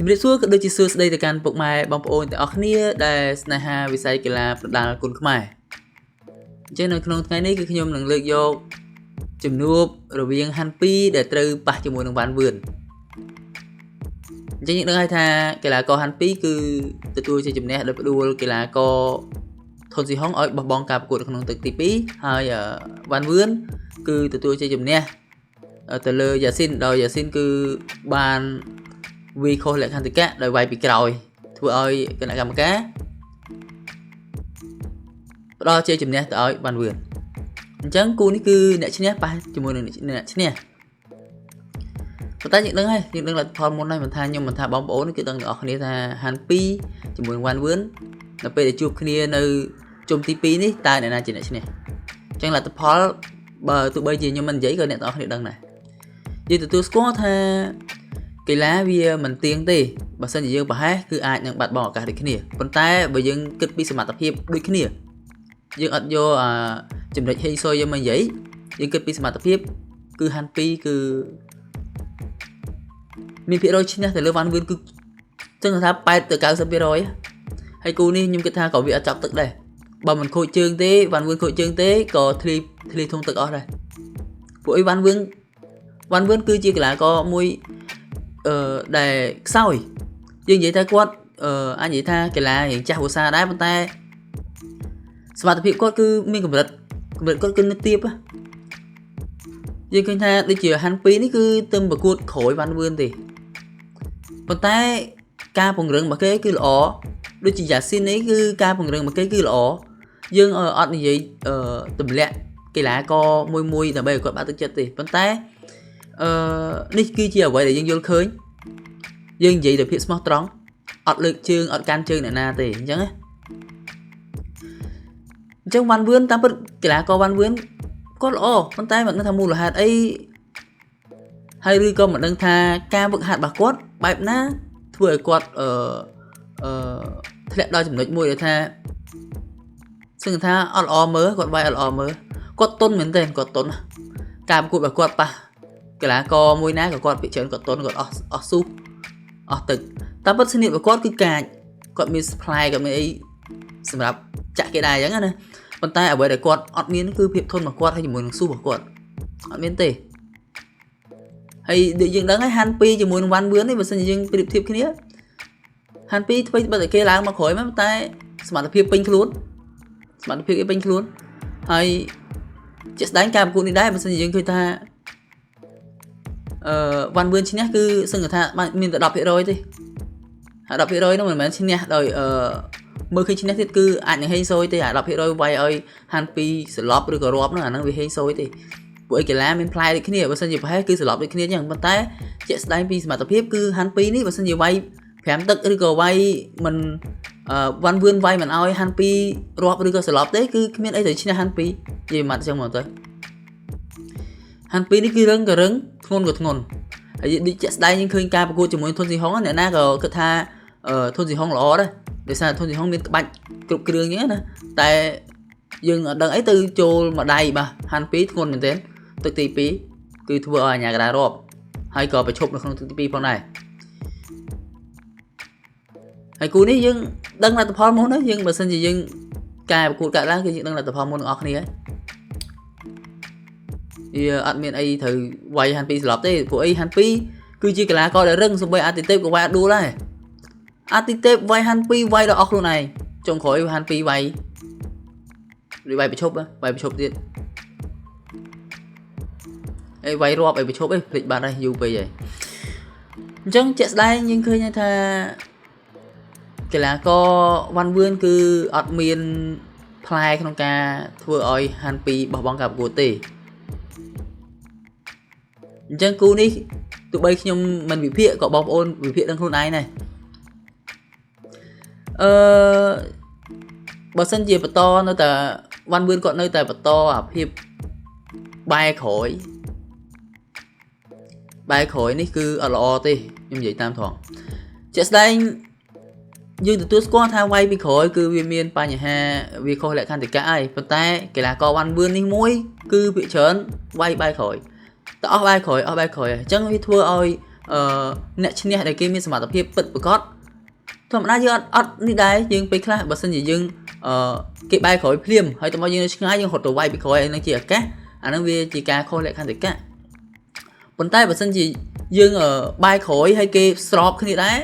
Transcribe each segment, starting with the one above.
ជំរាបសួរក៏ដូចជាសួស្តីទៅកាន់ពុកម៉ែបងប្អូនទាំងអស់គ្នាដែលស្នេហាវិស័យកីឡាប្រដាល់គុណខ្មែរអញ្ចឹងនៅក្នុងថ្ងៃនេះគឺខ្ញុំនឹងលើកយកជំនួបរវាងហាន់ពីដែលត្រូវប៉ះជាមួយនឹងវ៉ាន់វឿនអញ្ចឹងយើងដឹងហើយថាកីឡាករហាន់ពីគឺទទួលជាជំនះដោយផ្ដួលកីឡាករថុនស៊ីហុងឲ្យបោះបង់ការប្រកួតនៅក្នុងទឹកទី2ហើយវ៉ាន់វឿនគឺទទួលជាជំនះទៅលើយ៉ាស៊ីនដោយយ៉ាស៊ីនគឺបានវាខុសលក្ខន្តិកៈដោយវាយពីក្រោយធ្វើឲ្យគណៈកម្មការផ្ដល់ជាជំនះទៅឲ្យវ៉ាន់វឿនអញ្ចឹងគូនេះគឺអ្នកឈ្នះប៉ះជាមួយនឹងអ្នកឈ្នះប៉ុន្តែយើងដឹងហើយយើងដឹងលទ្ធផលមុនហើយមិនថាខ្ញុំមិនថាបងប្អូនគឺដឹងទាំងអស់គ្នាថាហាន់ពីជាមួយនឹងវ៉ាន់វឿនដល់ពេលដែលជួបគ្នានៅជុំទី2នេះតើអ្នកណាជាអ្នកឈ្នះអញ្ចឹងលទ្ធផលបើទោះបីជាខ្ញុំមិននិយាយក៏អ្នកទាំងអស់គ្នាដឹងដែរយើងទទួលស្គាល់ថាកីឡាវាមិនទៀងទេបើសិនជាយើងប្រហែសគឺអាចនឹងបាត់បង់ឱកាសដូចគ្នាប៉ុន្តែបើយើងគិតពីសមត្ថភាពដូចគ្នាយើងអត់យកចំណុចហេស៊ុយយើងមកនិយាយយើងគិតពីសមត្ថភាពគឺហាន់ពីគឺមានភាគរយឈ្នះទៅលើវ៉ាន់វឿនគឺចឹងថា80 ទៅ 90% ហើយគូនេះខ្ញុំគិតថាក៏វាអត់ចាប់ទឹកដែរបើមិនខូចជើងទេវ៉ាន់វឿនខូចជើងទេក៏ធ្លាយធុងទឹកអស់ដែរពួកអីវ៉ាន់វឿនគឺជាកីឡាករមួយដែលខ្សោយយើងនិយាយថាគាត់អាចនិយាយថាកីឡារៀងចាស់វស្សាដែរប៉ុន្តែសមត្ថភាពគាត់គឺមានកម្រិតគាត់គឺនៅទាបយើងឃើញថាដូចជាហាន់ពីនេះគឺទៅប្រកួតក្រោយវ៉ាន់វឿនទេប៉ុន្តែការពង្រឹងរបស់គេគឺល្អដូចជាយ៉ាស៊ីននេះគឺការពង្រឹងរបស់គេគឺល្អយើងអត់និយាយទម្លាក់កីឡាករមួយដើម្បីឲ្យគាត់បាក់ទឹកចិត្តទេប៉ុន្តែនេះគឺជាអ្វីដែលយើងយល់ឃើញយើងនិយាយដោយភាពស្មោះត្រង់អត់លើកជើងអត់កាន់ជើងអ្នកណាទេអញ្ចឹងវ៉ាន់វឿនតាមពិតកីឡាករវ៉ាន់វឿនគាត់ល្អប៉ុន្តែមិនដឹងថាមូលហេតុអីហើយឬក៏មិនដឹងថាការវឹកហាត់របស់គាត់បែបណាធ្វើឲ្យគាត់ធ្លាក់ដល់ចំណុចមួយដែលថាសឹងថាអត់ល្អមើលគាត់វាយអត់ល្អមើលគាត់ទុនមែនទេគាត់ទុនការប្រកួតរបស់គាត់ប៉ះកីឡាករមួយណាក៏គាត់ពិចារណាគាត់ទុនគាត់អស់ស៊ូអស់ទឹកតាមពិតស្នៀតរបស់គាត់គឺកាចគាត់មាន supply គាត់មានអីសម្រាប់ចាក់គេដែរអញ្ចឹងណាប៉ុន្តែអ្វីដែលគាត់អត់មានគឺភាពធន់របស់គាត់ហើយជាមួយនឹងស៊ូរបស់គាត់អត់មានទេហើយដូចយើងដឹងហើយហាន់ពីជាមួយនឹងវ៉ាន់វឿននេះបើសិនជាយើងប្រៀបធៀបគ្នាហាន់ពីធ្វើបើតែគេឡើងមកក្រោយមកតែសមត្ថភាពពេញខ្លួនហើយជាក់ស្ដែងការប្រកួតនេះដែរបើសិនជាយើងឃើញថាវ៉ាន់វឿនឈ្នះគឺសឹងថាមានតែ 10% ទេហើយ 10% នោះមិនមែនឈ្នះដោយមើលឃើញឈ្នះទៀតគឺអាចនឹងហេងស៊យទេអា 10% វាយឲ្យហាន់ពីស្លប់ឬក៏រាប់នោះអាហ្នឹងវាហេងស៊យទេពួកឯកីឡាមានផ្លែដូចគ្នាបើសិនជាប្រហែលគឺស្លប់ដូចគ្នាអញ្ចឹងប៉ុន្តែជាក់ស្ដែងពីសមត្ថភាពគឺហាន់ពីនេះបើសិនជាវាយ5ទឹកឬក៏វាយមិនវ៉ាន់វឿនវាយមិនឲ្យហាន់ពីរាប់ឬក៏ស្លប់ទេគឺគ្មានអីទៅឈ្នះហាន់ពីនិយាយមកអញ្ចឹងមកទៅហាន់ពីនេះគឺរឹងធ្ងន់ហើយដូចជាក់ស្ដែងយើងឃើញការប្រកួតជាមួយធុនស៊ីហុងអ្នកណាក៏គិតថាធុនស៊ីហុងល្អដែរដោយសារធុនស៊ីហុងមានក្បាច់គ្រប់គ្រឿងអញ្ចឹងណាតែយើងអត់ដឹងអីទៅចូលមួយដៃបាទហាន់ពីធ្ងន់មែនទែនទឹកទី2គឺធ្វើឲ្យអាញាកណ្ដាលរាប់ហើយក៏ប្រឈប់នៅក្នុងទឹកទី2ផងដែរហើយគូនេះយើងដឹងលទ្ធផលមុនហើយយើងបើសិនជាយើងការប្រកួតកាត់ឡើងគឺយើងដឹងលទ្ធផលមុនទាំងអស់គ្នាហើយវាអត់មានអីត្រូវវាយហាន់ពីស្លាប់ទេព្រោះអីហាន់ពីគឺជាកីឡាករដែលរឹងសូម្បីអាទិទេពក៏វាយអត់ដួលដែរអាទិទេពវាយហាន់ពីវាយដល់អស់ខ្លួនឯងចុងក្រោយហាន់ពីវាយប្រឈប់ទៀតអីវាយរាប់ប្រឈប់ភ្លេចបាត់ហើយយូរពេកហើយអញ្ចឹងជាក់ស្ដែងយើងឃើញថាកីឡាករវ៉ាន់វឿនគឺអត់មានផ្លែក្នុងការធ្វើឲ្យហាន់ពីបោះបង់ការប្រកួតទេអញ្ចឹងគូនេះទោះបីខ្ញុំមិនវិភាគក៏បងប្អូនវិភាគដឹងខ្លួនឯងដែរបើសិនជាបន្តនៅតែវ៉ាន់វឿនគាត់នៅតែបន្តអាភាពបែរក្រោយនេះគឺអត់ល្អទេខ្ញុំនិយាយតាមត្រង់ជាក់ស្ដែងយើងទទួលស្គាល់ថាវាយពីក្រោយគឺវាមានបញ្ហាវាខុសលក្ខន្តិកៈហើយប៉ុន្តែកីឡាករវ៉ាន់វឿននេះមួយគឺភាគច្រើនវាយបែរក្រោយតែអស់បែរក្រោយអញ្ចឹងវាធ្វើឲ្យ អ្នកឈ្នះដែលគេមានសមត្ថភាពពិតប្រាកដធម្មតាយើងអត់នេះដែរយើងពេលខ្លះបើសិនជាយើងគេបែរក្រោយភ្លាមហើយតើមកយើងនៅឆ្ងាយយើងរត់ទៅវាយពីក្រោយហើយនឹងជាឱកាសអានឹងវាជាការខុសលក្ខន្តិកៈប៉ុន្តែបើសិនជាយើងបែរក្រោយហើយគេស្របគ្នាដែរ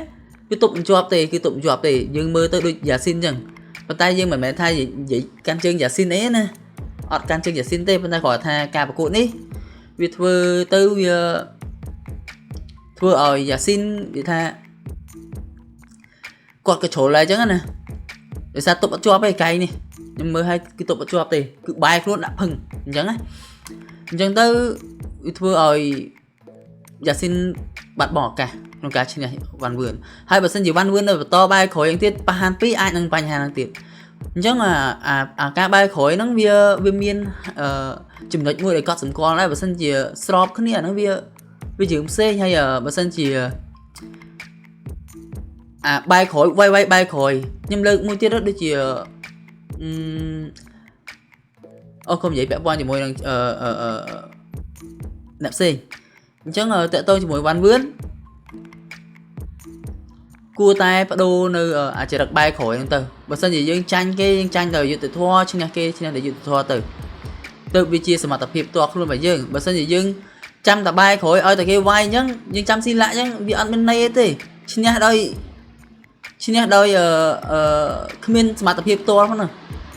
វាទប់មិនជាប់ទេគឺទប់មិនជាប់ទេយើងមើលទៅដូចយ៉ាស៊ីនអញ្ចឹងប៉ុន្តែយើងមិនមែនថានិយាយកាន់ជើងយ៉ាស៊ីនទេណាអត់កាន់ជើងយ៉ាស៊ីនទេប៉ុន្តែគាត់ថាការប្រកួតនេះវាធ្វើទៅវាធ្វើឲ្យយ៉ាស៊ីននិយាយថាគាត់ក៏ជ្រុលដែរអញ្ចឹងណាដោយសារទប់អត់ជាប់ទេកែងនេះខ្ញុំមើលឲ្យគឺទប់អត់ជាប់ទេគឺបែរខ្លួនដាក់ភឹងអញ្ចឹងណាអញ្ចឹងទៅវាធ្វើឲ្យយ៉ាស៊ីនបាត់បង់ឱកាសក្នុងការឈ្នះវ៉ាន់វឿនហើយបើសិនជាវ៉ាន់វឿននៅបន្តបែរក្រោយយ៉ាងទៀតប៉ះហាន2អាចនឹងបញ្ហាហ្នឹងទៀតអញ្ចឹងអាការបែរក្រោយហ្នឹងវាមានចំណុចមួយដែលគាត់សម្គាល់ដែរបើសិនជាស្របគ្នាអាហ្នឹងវាយើងផ្សេងហើយបើសិនជាបែរក្រោយវាយបែរក្រោយខ្ញុំលើកមួយទៀតដូចជាកុំនិយាយពាក់ព័ន្ធជាមួយនឹងអ្នកផ្សេងអញ្ចឹងតើតើជាមួយវ៉ាន់វឿនគួរតែបដូរនៅអាចរិតបែរក្រោយហ្នឹងទៅបើសិនជាយើងចាញ់គេយើងចាញ់ទៅយុទ្ធធម៌ឈ្នះគេឈ្នះទៅយុទ្ធធម៌ទៅវាជាសមត្ថភាពផ្ទាល់ខ្លួនរបស់យើងបើសិនជាយើងចាំតែបែរក្រោយឲ្យតែគេវាយអញ្ចឹងយើងចាំស៊ីឡាក់អញ្ចឹងវាអត់មានន័យទេឈ្នះដោយគ្មានសមត្ថភាពផ្ទាល់ហ្នឹង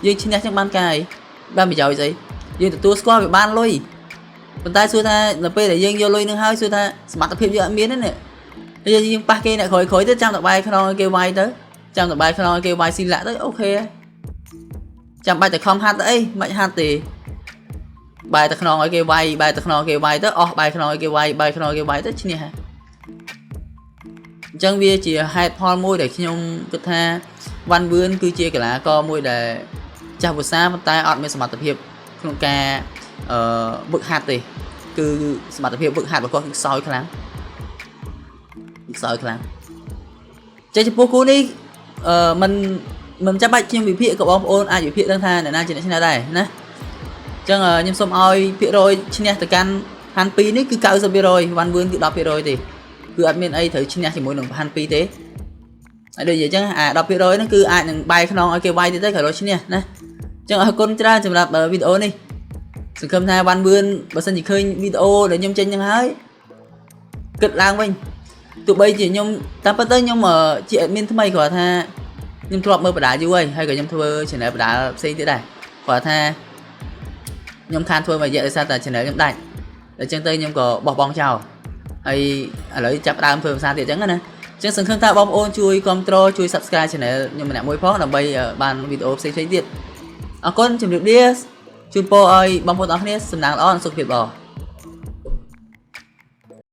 យើងឈ្នះចឹងបានកាយបានប្រយោជន៍ស្អីយើងទទួលស្គាល់វាបានលុយប៉ុន្តែសួរថានៅពេលដែលយើងយកលុយនឹងហើយសួរថាសមត្ថភាពយើងអត់មានទេណាយើងប៉ះគេអ្នកក្រោយទៅចាំតែបាយខ្នងឲ្យគេវាយទៅចាំតែបាយខ្នងឲ្យគេវាយស៊ីឡាក់ទៅអូខេចាំបាច់តែខំហាត់ទៅអីមិនហាត់ទេបាយតែខ្នងឲ្យគេវាយបាយតែខ្នងគេវាយទៅអស់បាយខ្នងឲ្យគេវាយបាយខ្នងគេវាយទៅឈ្នះហើយអញ្ចឹងវាជាហេតុផលមួយដែលខ្ញុំគិតថាវ៉ាន់វឿនគឺជាកីឡាករមួយដែលចាស់វស្សាប៉ុន្តែអត់មានសមត្ថភាពក្នុងការវឹកហាត់ទេគឺសមត្ថភាពវឹកហាត់របស់គាត់គឺខ្សោយខ្លាំងចេះចំពោះគូនេះមិនចាំបាច់ខ្ញុំវិភាគក៏បងប្អូនអាចវិភាគដឹងថាអ្នកណាជាអ្នកឈ្នះដែរណាអញ្ចឹងខ្ញុំសូមឲ្យភាគរយឈ្នះទៅកាន់ហាន់2នេះគឺ 90% វ៉ាន់វឿនគឺ 10% ទេគឺអត់មានអីត្រូវឈ្នះជាមួយនឹងហាន់2ទេហើយដូចនិយាយអញ្ចឹងអា 10% ហ្នឹងគឺអាចនឹងបាយខ្នងឲ្យគេវាយទៀតទៅក្រោយឈ្នះណាអញ្ចឹងអរគុណច្រើនសម្រាប់វីដេអូនេះសង្ឃឹមថាវ៉ាន់វឿនបើសិនជាឃើញវីដេអូដែលខ្ញុំចេញហ្នឹងហើយគិតឡើងវិញទោះបីជាខ្ញុំតាមពិតទៅខ្ញុំជា admin ថ្មីគាត់ថាខ្ញុំធ្លាប់មើលបដាយូរហើយក៏ខ្ញុំធ្វើ channel បដាផ្សេងទៀតដែរគាត់ថាខ្ញុំខានធ្វើមួយរយៈដោយសារតែ channel ខ្ញុំដាច់តែអញ្ចឹងទៅខ្ញុំក៏បោះបង់ចោលហើយឥឡូវចាប់ដើមធ្វើភាសាទៀតអញ្ចឹងណាអញ្ចឹងសង្ឃឹមថាបងប្អូនជួយគ្រប់គ្រងជួយ subscribe channel ខ្ញុំម្នាក់មួយផងដើម្បីបានវីដេអូផ្សេងៗទៀតអរគុណជម្រាបលាជូនពរឲ្យបងប្អូនទាំងអស់គ្នាសំណាងល្អនិងសុខភាពល្អ